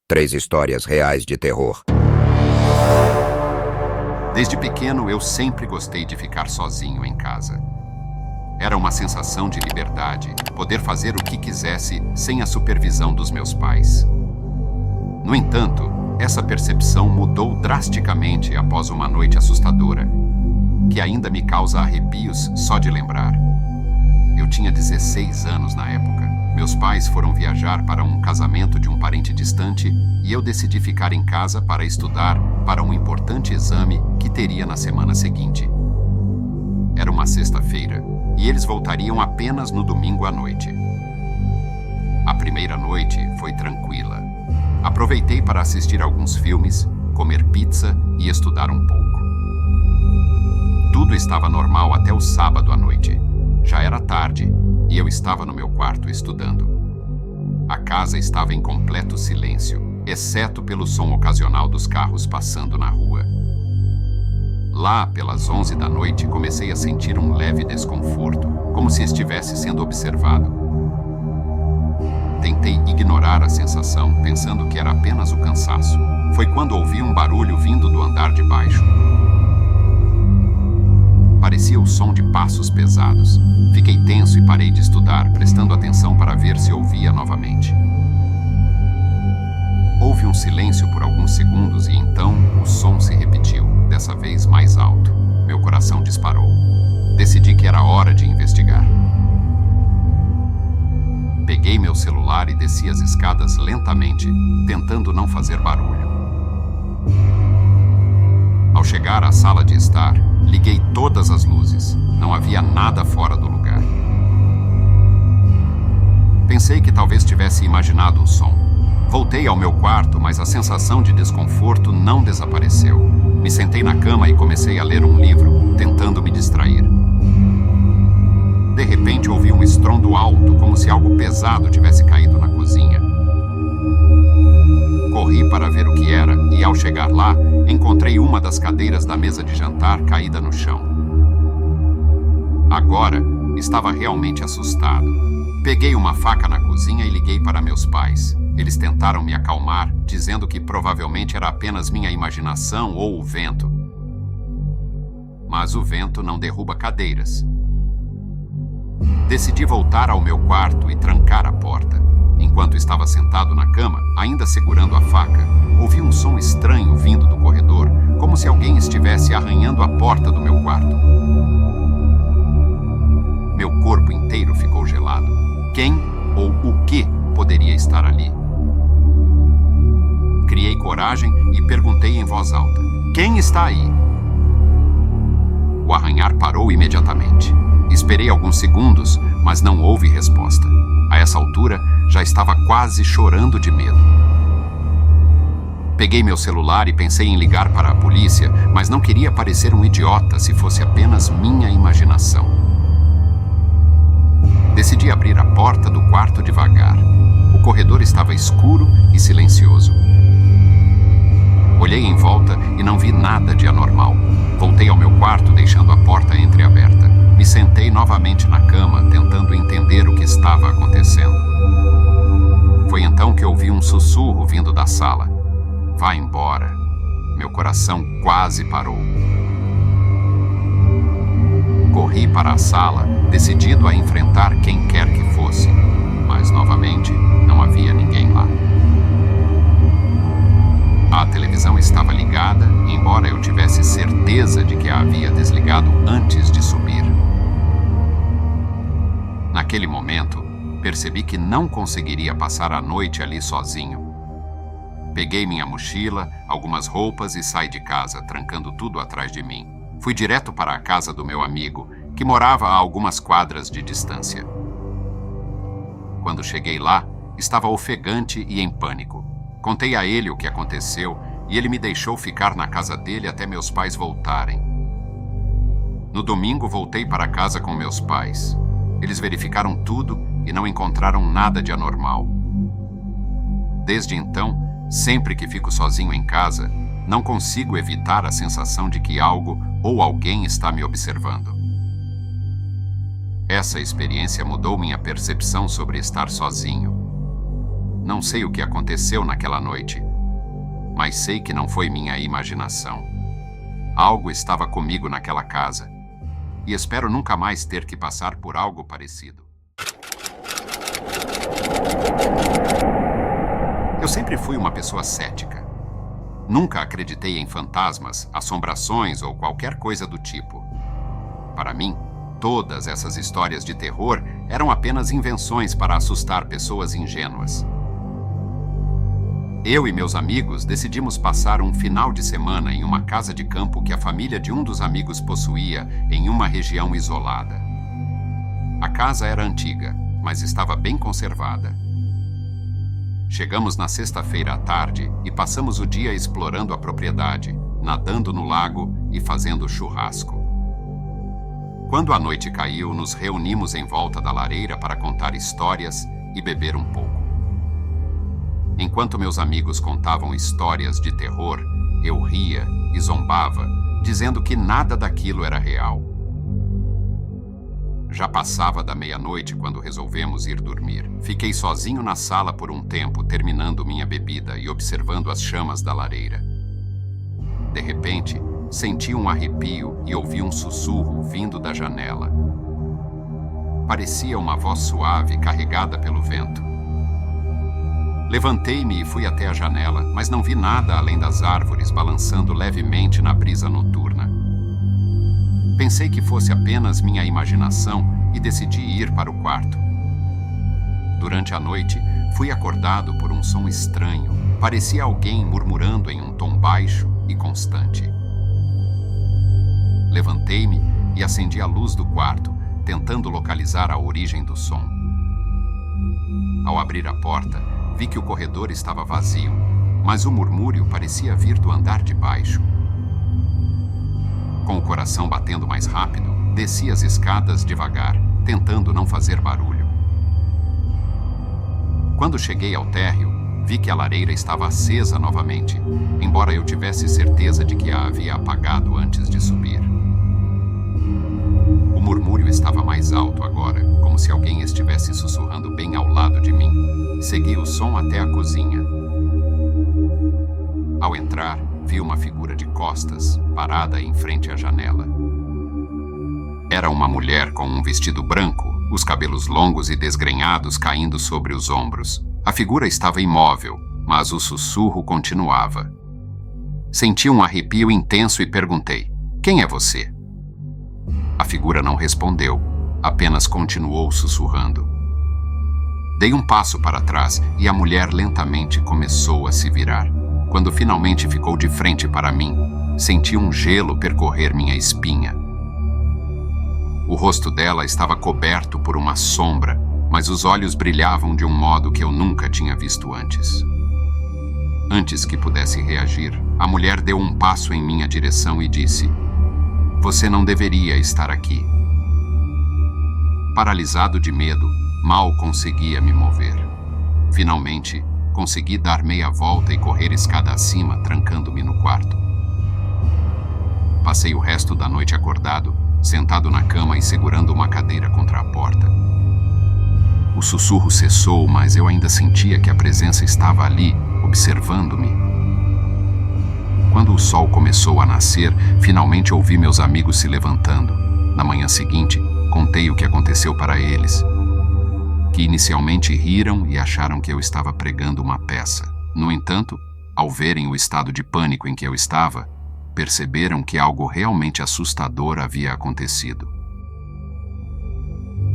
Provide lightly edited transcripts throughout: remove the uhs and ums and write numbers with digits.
3 histórias reais de terror. Desde pequeno, eu sempre gostei de ficar sozinho em casa. Era uma sensação de liberdade, poder fazer o que quisesse sem a supervisão dos meus pais. No entanto, essa percepção mudou drasticamente após uma noite assustadora, que ainda me causa arrepios só de lembrar. Eu tinha 16 anos na época. Meus pais foram viajar para um casamento de um parente distante e eu decidi ficar em casa para estudar para um importante exame que teria na semana seguinte. Era uma sexta-feira e eles voltariam apenas no domingo à noite. A primeira noite foi tranquila. Aproveitei para assistir alguns filmes, comer pizza e estudar um pouco. Tudo estava normal até o sábado à noite. Já era tarde e eu estava no meu quarto estudando. A casa estava em completo silêncio, exceto pelo som ocasional dos carros passando na rua. Lá, pelas 11 da noite, comecei a sentir um leve desconforto, como se estivesse sendo observado. Tentei ignorar a sensação, pensando que era apenas o cansaço. Foi quando ouvi um barulho vindo do andar de baixo. Parecia o som de passos pesados. Fiquei tenso e parei de estudar, prestando atenção para ver se ouvia novamente. Houve um silêncio por alguns segundos e então o som se repetiu, dessa vez mais alto. Meu coração disparou. Decidi que era hora de investigar. Peguei meu celular e desci as escadas lentamente, tentando não fazer barulho. Ao chegar à sala de estar, liguei todas as luzes. Não havia nada fora do lugar. Pensei que talvez tivesse imaginado o som. Voltei ao meu quarto, mas a sensação de desconforto não desapareceu. Me sentei na cama e comecei a ler um livro, tentando me distrair. De repente, ouvi um estrondo alto, como se algo pesado tivesse caído na cozinha. Corri para ver o que era e, ao chegar lá, encontrei uma das cadeiras da mesa de jantar caída no chão. Agora, estava realmente assustado. Peguei uma faca na cozinha e liguei para meus pais. Eles tentaram me acalmar, dizendo que provavelmente era apenas minha imaginação ou o vento. Mas o vento não derruba cadeiras. Decidi voltar ao meu quarto e trancar a porta. Enquanto estava sentado na cama, ainda segurando a faca, ouvi um som estranho vindo do corredor, como se alguém estivesse arranhando a porta do meu quarto. Meu corpo inteiro ficou gelado. Quem ou o que poderia estar ali? Criei coragem e perguntei em voz alta: "Quem está aí?" O arranhar parou imediatamente. Esperei alguns segundos, mas não houve resposta. A essa altura, já estava quase chorando de medo. Peguei meu celular e pensei em ligar para a polícia, mas não queria parecer um idiota se fosse apenas minha imaginação. Decidi abrir a porta do quarto devagar. O corredor estava escuro e silencioso. Olhei em volta e não vi nada de anormal. Voltei ao meu quarto, deixando a porta entreaberta. Me sentei novamente na cama, tentando entender o que estava acontecendo. Foi então que ouvi um sussurro vindo da sala. "Vá embora." Meu coração quase parou. Corri para a sala, decidido a enfrentar quem quer que fosse, mas novamente não havia ninguém lá. A televisão estava ligada, embora eu tivesse certeza de que a havia desligado antes de subir. Naquele momento, percebi que não conseguiria passar a noite ali sozinho. Peguei minha mochila, algumas roupas e saí de casa, trancando tudo atrás de mim. Fui direto para a casa do meu amigo, que morava a algumas quadras de distância. Quando cheguei lá, estava ofegante e em pânico. Contei a ele o que aconteceu e ele me deixou ficar na casa dele até meus pais voltarem. No domingo, voltei para casa com meus pais. Eles verificaram tudo e não encontraram nada de anormal. Desde então, sempre que fico sozinho em casa, não consigo evitar a sensação de que algo ou alguém está me observando. Essa experiência mudou minha percepção sobre estar sozinho. Não sei o que aconteceu naquela noite, mas sei que não foi minha imaginação. Algo estava comigo naquela casa, e espero nunca mais ter que passar por algo parecido. Eu sempre fui uma pessoa cética. Nunca acreditei em fantasmas, assombrações ou qualquer coisa do tipo. Para mim, todas essas histórias de terror eram apenas invenções para assustar pessoas ingênuas. Eu e meus amigos decidimos passar um final de semana em uma casa de campo que a família de um dos amigos possuía em uma região isolada. A casa era antiga, mas estava bem conservada. Chegamos na sexta-feira à tarde e passamos o dia explorando a propriedade, nadando no lago e fazendo churrasco. Quando a noite caiu, nos reunimos em volta da lareira para contar histórias e beber um pouco. Enquanto meus amigos contavam histórias de terror, eu ria e zombava, dizendo que nada daquilo era real. Já passava da meia-noite quando resolvemos ir dormir. Fiquei sozinho na sala por um tempo, terminando minha bebida e observando as chamas da lareira. De repente, senti um arrepio e ouvi um sussurro vindo da janela. Parecia uma voz suave carregada pelo vento. Levantei-me e fui até a janela, mas não vi nada além das árvores balançando levemente na brisa noturna. Pensei que fosse apenas minha imaginação e decidi ir para o quarto. Durante a noite, fui acordado por um som estranho. Parecia alguém murmurando em um tom baixo e constante. Levantei-me e acendi a luz do quarto, tentando localizar a origem do som. Ao abrir a porta, vi que o corredor estava vazio, mas o murmúrio parecia vir do andar de baixo. Com o coração batendo mais rápido, desci as escadas devagar, tentando não fazer barulho. Quando cheguei ao térreo, vi que a lareira estava acesa novamente, embora eu tivesse certeza de que a havia apagado antes de subir. O murmúrio estava mais alto agora, como se alguém estivesse sussurrando bem ao lado de mim. Segui o som até a cozinha. Ao entrar, vi uma figura de costas, parada em frente à janela. Era uma mulher com um vestido branco, os cabelos longos e desgrenhados caindo sobre os ombros. A figura estava imóvel, mas o sussurro continuava. Senti um arrepio intenso e perguntei: "Quem é você?" A figura não respondeu, apenas continuou sussurrando. Dei um passo para trás e a mulher lentamente começou a se virar. Quando finalmente ficou de frente para mim, senti um gelo percorrer minha espinha. O rosto dela estava coberto por uma sombra, mas os olhos brilhavam de um modo que eu nunca tinha visto antes. Antes que pudesse reagir, a mulher deu um passo em minha direção e disse: "Você não deveria estar aqui." Paralisado de medo, mal conseguia me mover. Finalmente, consegui dar meia volta e correr escada acima, trancando-me no quarto. Passei o resto da noite acordado, sentado na cama e segurando uma cadeira contra a porta. O sussurro cessou, mas eu ainda sentia que a presença estava ali, observando-me. Quando o sol começou a nascer, finalmente ouvi meus amigos se levantando. Na manhã seguinte, contei o que aconteceu para eles, que inicialmente riram e acharam que eu estava pregando uma peça. No entanto, ao verem o estado de pânico em que eu estava, perceberam que algo realmente assustador havia acontecido.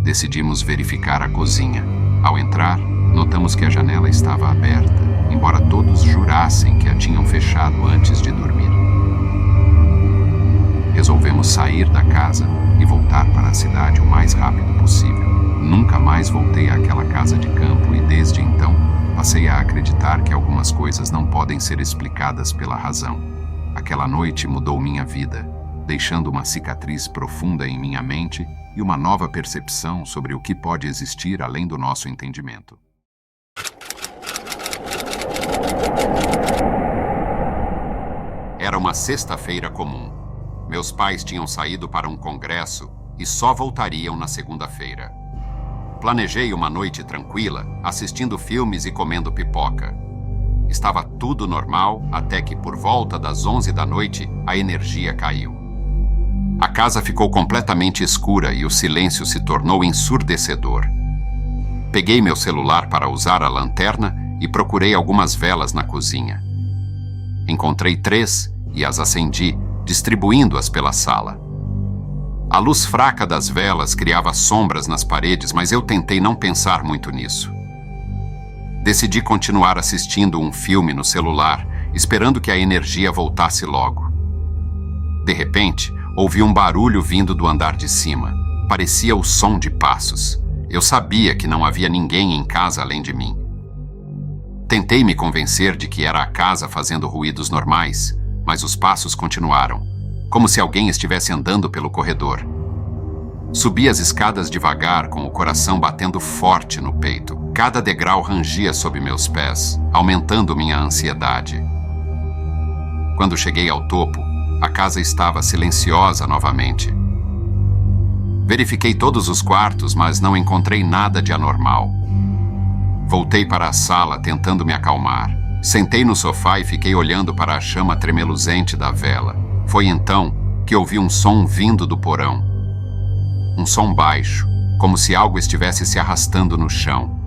Decidimos verificar a cozinha. Ao entrar, notamos que a janela estava aberta, embora todos jurassem que a tinham fechado antes de dormir. Resolvemos sair da casa e voltar para a cidade o mais rápido possível. Nunca mais voltei àquela casa de campo e desde então passei a acreditar que algumas coisas não podem ser explicadas pela razão. Aquela noite mudou minha vida, deixando uma cicatriz profunda em minha mente e uma nova percepção sobre o que pode existir além do nosso entendimento. Era uma sexta-feira comum. Meus pais tinham saído para um congresso e só voltariam na segunda-feira. Planejei uma noite tranquila, assistindo filmes e comendo pipoca. Estava tudo normal até que, por volta das 11 da noite, a energia caiu. A casa ficou completamente escura e o silêncio se tornou ensurdecedor. Peguei meu celular para usar a lanterna e procurei algumas velas na cozinha. Encontrei 3 e as acendi, distribuindo-as pela sala. A luz fraca das velas criava sombras nas paredes, mas eu tentei não pensar muito nisso. Decidi continuar assistindo um filme no celular, esperando que a energia voltasse logo. De repente, ouvi um barulho vindo do andar de cima. Parecia o som de passos. Eu sabia que não havia ninguém em casa além de mim. Tentei me convencer de que era a casa fazendo ruídos normais, mas os passos continuaram, como se alguém estivesse andando pelo corredor. Subi as escadas devagar, com o coração batendo forte no peito. Cada degrau rangia sob meus pés, aumentando minha ansiedade. Quando cheguei ao topo, a casa estava silenciosa novamente. Verifiquei todos os quartos, mas não encontrei nada de anormal. Voltei para a sala, tentando me acalmar. Sentei no sofá e fiquei olhando para a chama tremeluzente da vela. Foi então que ouvi um som vindo do porão. Um som baixo, como se algo estivesse se arrastando no chão.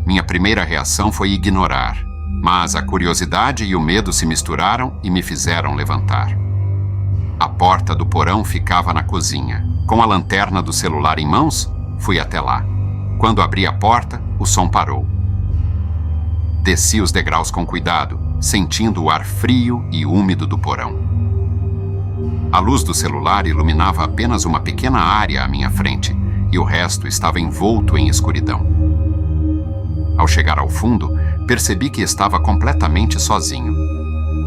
Minha primeira reação foi ignorar, mas a curiosidade e o medo se misturaram e me fizeram levantar. A porta do porão ficava na cozinha. Com a lanterna do celular em mãos, fui até lá. Quando abri a porta, o som parou. Desci os degraus com cuidado, sentindo o ar frio e úmido do porão. A luz do celular iluminava apenas uma pequena área à minha frente, e o resto estava envolto em escuridão. Ao chegar ao fundo, percebi que estava completamente sozinho.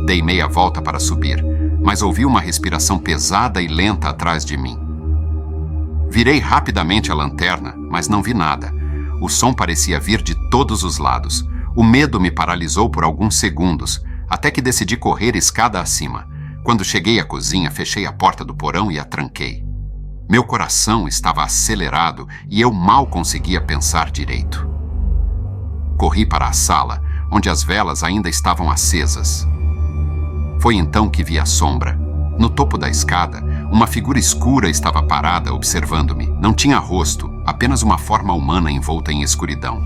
Dei meia volta para subir, mas ouvi uma respiração pesada e lenta atrás de mim. Virei rapidamente a lanterna, mas não vi nada. O som parecia vir de todos os lados. O medo me paralisou por alguns segundos, até que decidi correr escada acima. Quando cheguei à cozinha, fechei a porta do porão e a tranquei. Meu coração estava acelerado e eu mal conseguia pensar direito. Corri para a sala, onde as velas ainda estavam acesas. Foi então que vi a sombra. No topo da escada, uma figura escura estava parada observando-me. Não tinha rosto, apenas uma forma humana envolta em escuridão.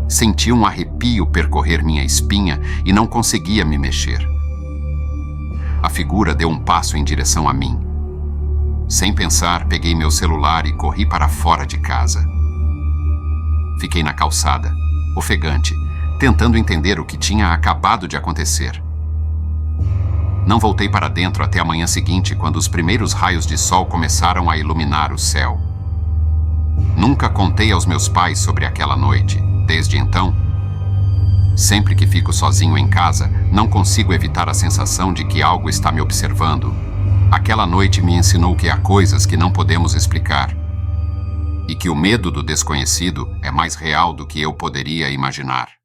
Senti um arrepio percorrer minha espinha e não conseguia me mexer. A figura deu um passo em direção a mim. Sem pensar, peguei meu celular e corri para fora de casa. Fiquei na calçada, ofegante, tentando entender o que tinha acabado de acontecer. Não voltei para dentro até a manhã seguinte, quando os primeiros raios de sol começaram a iluminar o céu. Nunca contei aos meus pais sobre aquela noite. Desde então, sempre que fico sozinho em casa, não consigo evitar a sensação de que algo está me observando. Aquela noite me ensinou que há coisas que não podemos explicar e que o medo do desconhecido é mais real do que eu poderia imaginar.